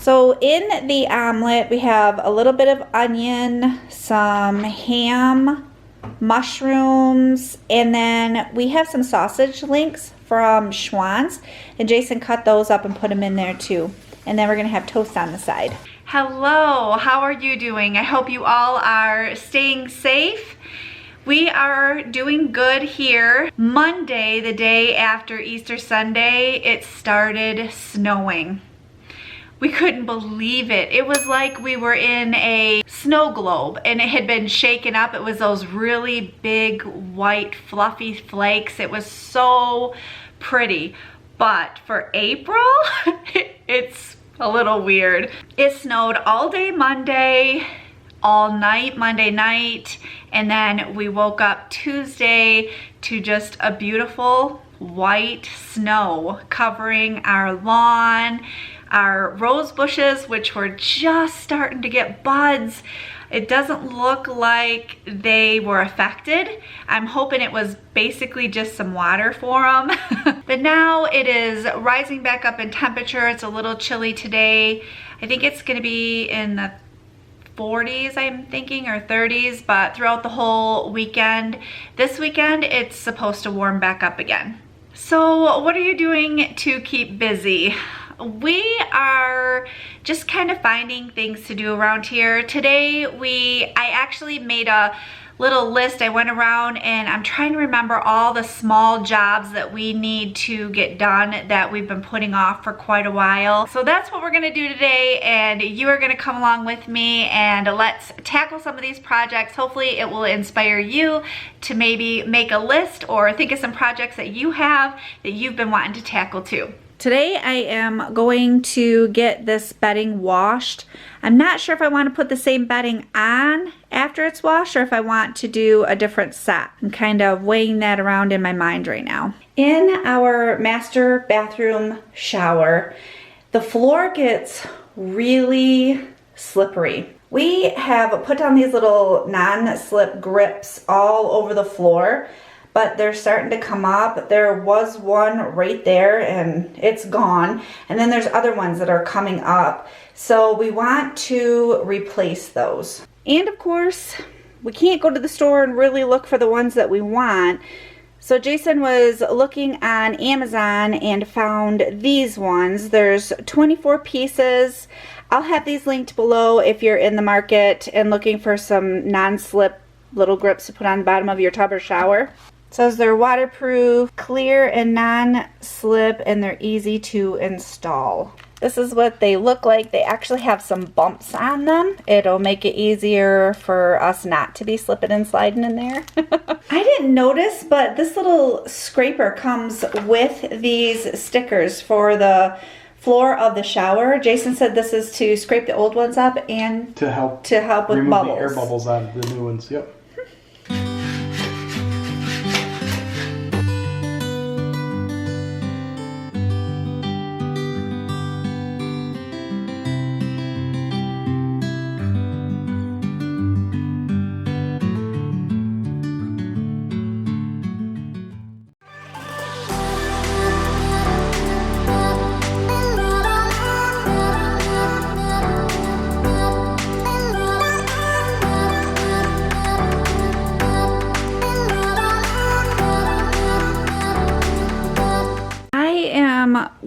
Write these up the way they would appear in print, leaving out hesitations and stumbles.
So in the omelet, we have a little bit of onion, some ham, mushrooms, and then we have some sausage links from Schwann's, and Jason cut those up and put them in there too. And then we're gonna have toast on the side. Hello, how are you doing? I hope you all are staying safe. We are doing good here. Monday, the day after Easter Sunday, it started snowing. We couldn't believe it. It was like we were in a snow globe and it had been shaken up. It was those really big, white, fluffy flakes. It was so pretty. But for April, it's a little weird. It snowed all day Monday, all night Monday night, and then we woke up Tuesday to just a beautiful white snow covering our lawn, our rose bushes, which were just starting to get buds. It doesn't look like they were affected. I'm hoping it was basically just some water for them. But now it is rising back up in temperature. It's a little chilly today. I think it's gonna be in the 40s, I'm thinking, or 30s, but throughout the whole weekend, this weekend, it's supposed to warm back up again. So what are you doing to keep busy? We are just kind of finding things to do around here. Today I actually made a little list. I went around and I'm trying to remember all the small jobs that we need to get done that we've been putting off for quite a while. So that's what we're gonna do today, and you are gonna come along with me and let's tackle some of these projects. Hopefully it will inspire you to maybe make a list or think of some projects that you have that you've been wanting to tackle too. Today I am going to get this bedding washed. I'm not sure if I want to put the same bedding on after it's washed or if I want to do a different set. I'm kind of weighing that around in my mind right now. In our master bathroom shower, the floor gets really slippery. We have put down these little non-slip grips all over the floor, but they're starting to come up. There was one right there and it's gone. And then there's other ones that are coming up. So we want to replace those. And of course, we can't go to the store and really look for the ones that we want. So Jason was looking on Amazon and found these ones. There's 24 pieces. I'll have these linked below if you're in the market and looking for some non-slip little grips to put on the bottom of your tub or shower. It says they're waterproof, clear, and non-slip, and they're easy to install. This is what they look like. They actually have some bumps on them. It'll make it easier for us not to be slipping and sliding in there. I didn't notice, but this little scraper comes with these stickers for the floor of the shower. Jason said this is to scrape the old ones up and to help with remove bubbles. The air bubbles out of the new ones. Yep.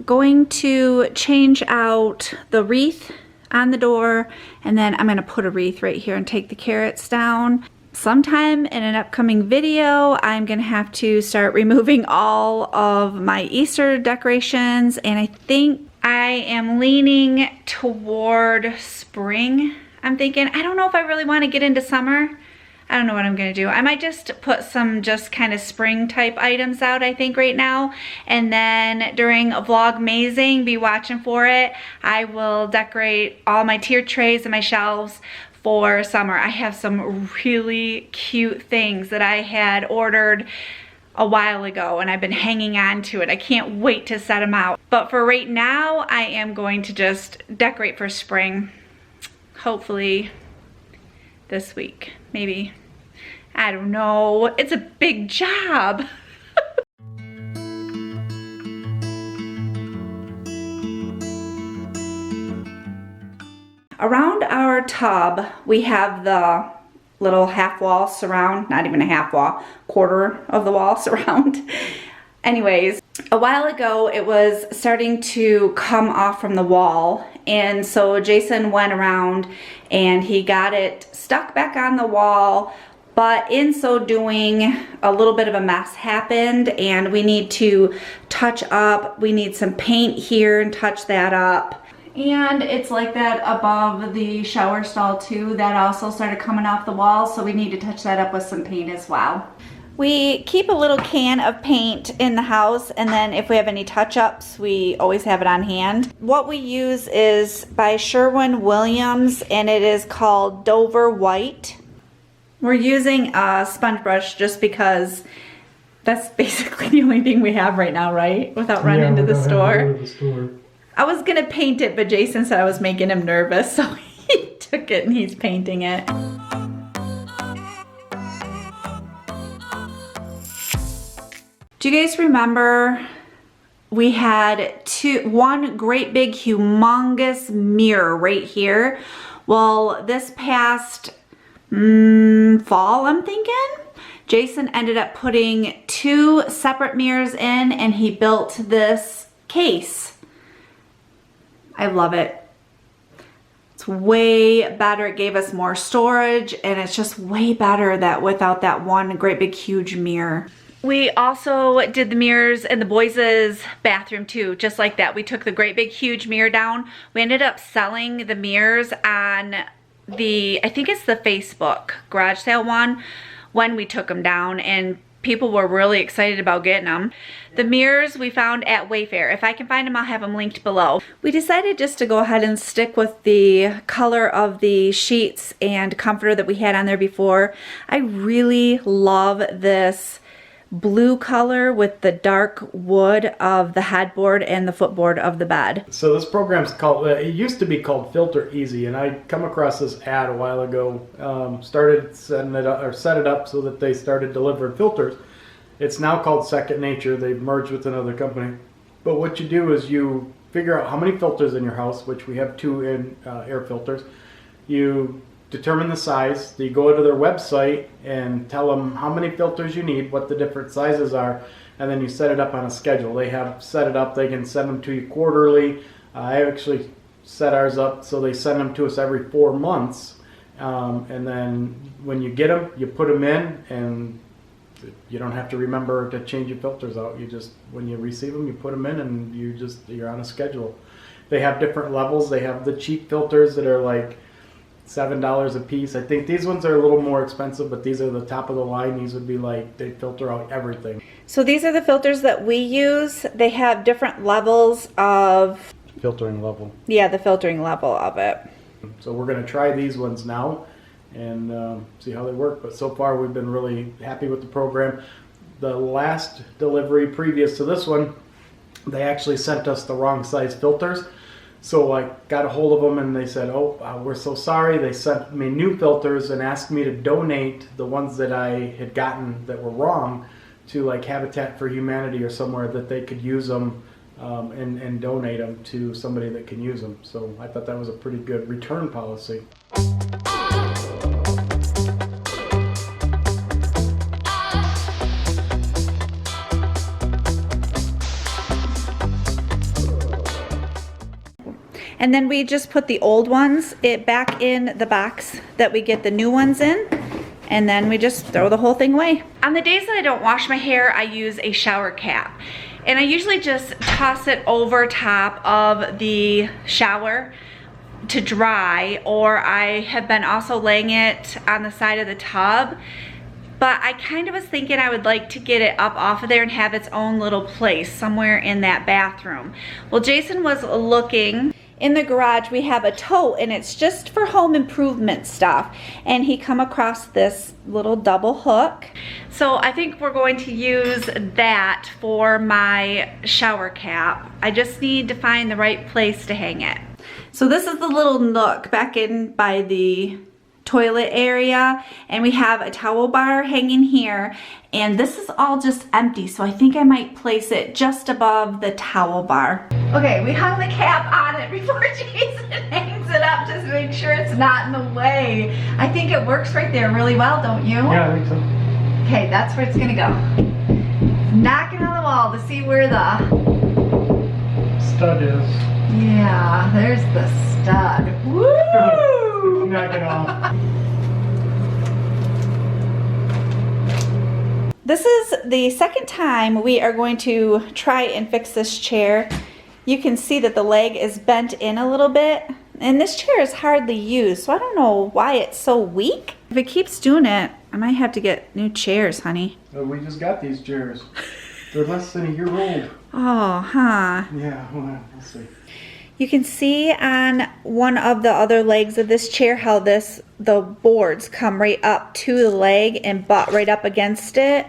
Going to change out the wreath on the door, and then I'm going to put a wreath right here and take the carrots down. Sometime in an upcoming video, I'm going to have to start removing all of my Easter decorations, and I think I am leaning toward spring. I'm thinking, I don't know if I really want to get into summer. I don't know what I'm gonna do. I might just put some just kind of spring type items out, I think, right now. And then during Vlogmazing, be watching for it, I will decorate all my tier trays and my shelves for summer. I have some really cute things that I had ordered a while ago and I've been hanging on to it. I can't wait to set them out. But for right now, I am going to just decorate for spring. Hopefully this week, maybe. I don't know. It's a big job. Around our tub, we have the little half wall surround, not even a half wall, quarter of the wall surround. Anyways, a while ago it was starting to come off from the wall, and so Jason went around and he got it stuck back on the wall, but in so doing a little bit of a mess happened and we need to touch up. We need some paint here and touch that up. And it's like that above the shower stall too. That also started coming off the wall, so we need to touch that up with some paint as well. We keep a little can of paint in the house, and then if we have any touch-ups, we always have it on hand. What we use is by Sherwin-Williams, and it is called Dover White. We're using a sponge brush just because that's basically the only thing we have right now, right? Without running to the store. I was gonna paint it, but Jason said I was making him nervous, so he took it and he's painting it. Do you guys remember we had one great big humongous mirror right here? Well, this past fall, I'm thinking, Jason ended up putting 2 separate mirrors in and he built this case. I love it. It's way better. It gave us more storage and it's just way better that without that one great big huge mirror. We also did the mirrors in the boys' bathroom too, just like that. We took the great big huge mirror down. We ended up selling the mirrors on I think it's the Facebook garage sale one, when we took them down, and people were really excited about getting them. The mirrors we found at Wayfair. If I can find them, I'll have them linked below. We decided just to go ahead and stick with the color of the sheets and comforter that we had on there before. I really love this blue color with the dark wood of the headboard and the footboard of the bed. So this program's called, it used to be called Filter Easy, and I come across this ad a while ago, started setting it up, or set it up so that they started delivering filters. It's now called Second Nature. They've merged with another company. But what you do is you figure out how many filters in your house, which we have 2 in air filters. You determine the size. You go to their website and tell them how many filters you need, what the different sizes are, and then you set it up on a schedule. They have set it up, they can send them to you quarterly. I actually set ours up so they send them to us every 4 months, and then when you get them, you put them in, and you don't have to remember to change your filters out. You just, when you receive them, you put them in, and you're on a schedule. They have different levels. They have the cheap filters that are like $7 a piece. I think these ones are a little more expensive, but these are the top of the line. These would be like, they filter out everything. So these are the filters that we use. They have different levels of filtering level. Yeah, the filtering level of it. So we're going to try these ones now and see how they work. But so far we've been really happy with the program. The last delivery previous to this one, they actually sent us the wrong size filters. So I got a hold of them and they said, oh, we're so sorry. They sent me new filters and asked me to donate the ones that I had gotten that were wrong to like Habitat for Humanity or somewhere that they could use them and donate them to somebody that can use them. So I thought that was a pretty good return policy. And then we just put the old ones back in the box that we get the new ones in, and then we just throw the whole thing away. On the days that I don't wash my hair, I use a shower cap. And I usually just toss it over top of the shower to dry, or I have been also laying it on the side of the tub. But I kind of was thinking I would like to get it up off of there and have its own little place somewhere in that bathroom. Well, Jason was looking. In the garage we have a tote and it's just for home improvement stuff, and he come across this little double hook. So I think we're going to use that for my shower cap. I just need to find the right place to hang it. So this is the little nook back in by the toilet area, and we have a towel bar hanging here, and this is all just empty, so I think I might place it just above the towel bar. Okay, we hung the cap on it before Jason hangs it up just to make sure it's not in the way. I think it works right there really well, don't you? Yeah, I think so. Okay, that's where it's gonna go. Knocking on the wall to see where the Stud is. yeah, there's the stud. Woo! Knock it off. This is the second time we are going to try and fix this chair. You can see that the leg is bent in a little bit, and this chair is hardly used, so I don't know why it's so weak. If it keeps doing it, I might have to get new chairs, honey. So we just got these chairs. They're less than a year old. Oh, huh. Yeah, we'll see. You can see on one of the other legs of this chair how the boards come right up to the leg and butt right up against it.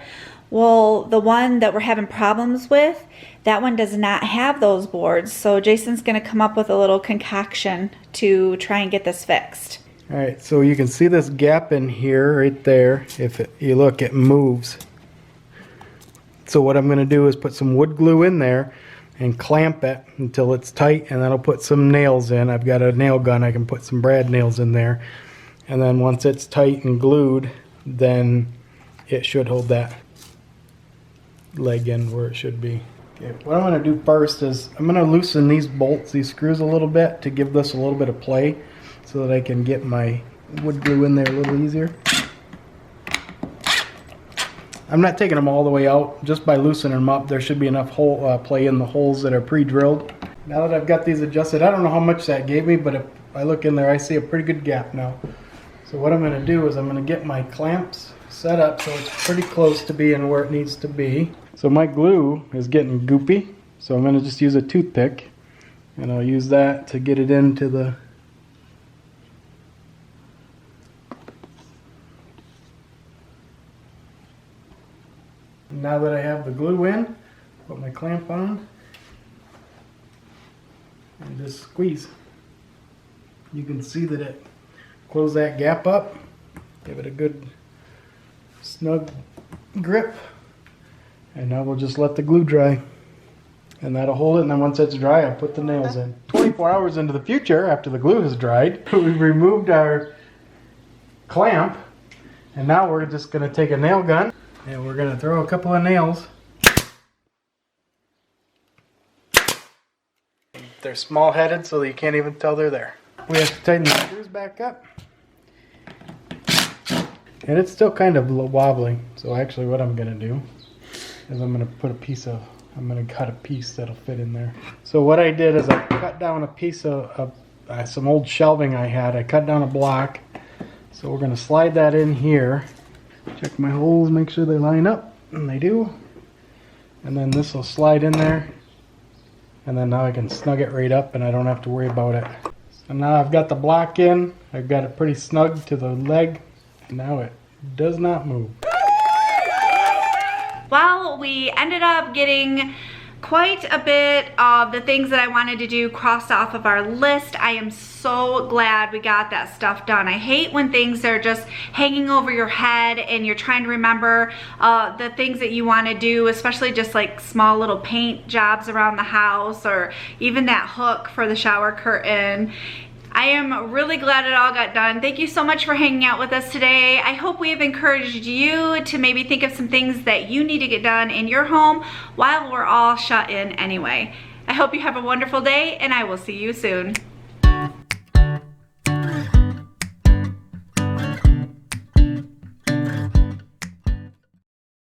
Well, the one that we're having problems with, that one does not have those boards. So Jason's gonna come up with a little concoction to try and get this fixed. All right, so you can see this gap in here, right there. If you look, it moves. So what I'm gonna do is put some wood glue in there and clamp it until it's tight, and then I'll put some nails in. I've got a nail gun, I can put some brad nails in there. And then once it's tight and glued, then it should hold that leg in where it should be. Okay, what I'm gonna do first is I'm gonna loosen these bolts, these screws a little bit to give this a little bit of play so that I can get my wood glue in there a little easier. I'm not taking them all the way out. Just by loosening them up, there should be enough hole play in the holes that are pre-drilled. Now that I've got these adjusted, I don't know how much that gave me, but if I look in there, I see a pretty good gap now. So what I'm going to do is I'm going to get my clamps set up so it's pretty close to being where it needs to be. So my glue is getting goopy, so I'm going to just use a toothpick, and I'll use that to get it into the Now that I have the glue in, put my clamp on and just squeeze. You can see that it close that gap up, give it a good snug grip, and now we'll just let the glue dry, and that'll hold it. And then once it's dry, I'll put the nails in. 24 hours into the future, after the glue has dried, we've removed our clamp, and now we're just going to take a nail gun and we're going to throw a couple of nails. They're small headed so that you can't even tell they're there. We have to tighten the screws back up. And it's still kind of wobbling. So actually what I'm going to do is I'm going to cut a piece that'll fit in there. So what I did is I cut down a piece of some old shelving I had. I cut down a block. So we're going to slide that in here. Check my holes, make sure they line up, and they do. And then this will slide in there. And then now I can snug it right up and I don't have to worry about it. So now I've got the block in, I've got it pretty snug to the leg, and now it does not move. Well, we ended up getting quite a bit of the things that I wanted to do crossed off of our list. I am so glad we got that stuff done. I hate when things are just hanging over your head and you're trying to remember the things that you want to do, especially just like small little paint jobs around the house or even that hook for the shower curtain. I am really glad it all got done. Thank you so much for hanging out with us today. I hope we have encouraged you to maybe think of some things that you need to get done in your home while we're all shut in anyway. I hope you have a wonderful day, and I will see you soon.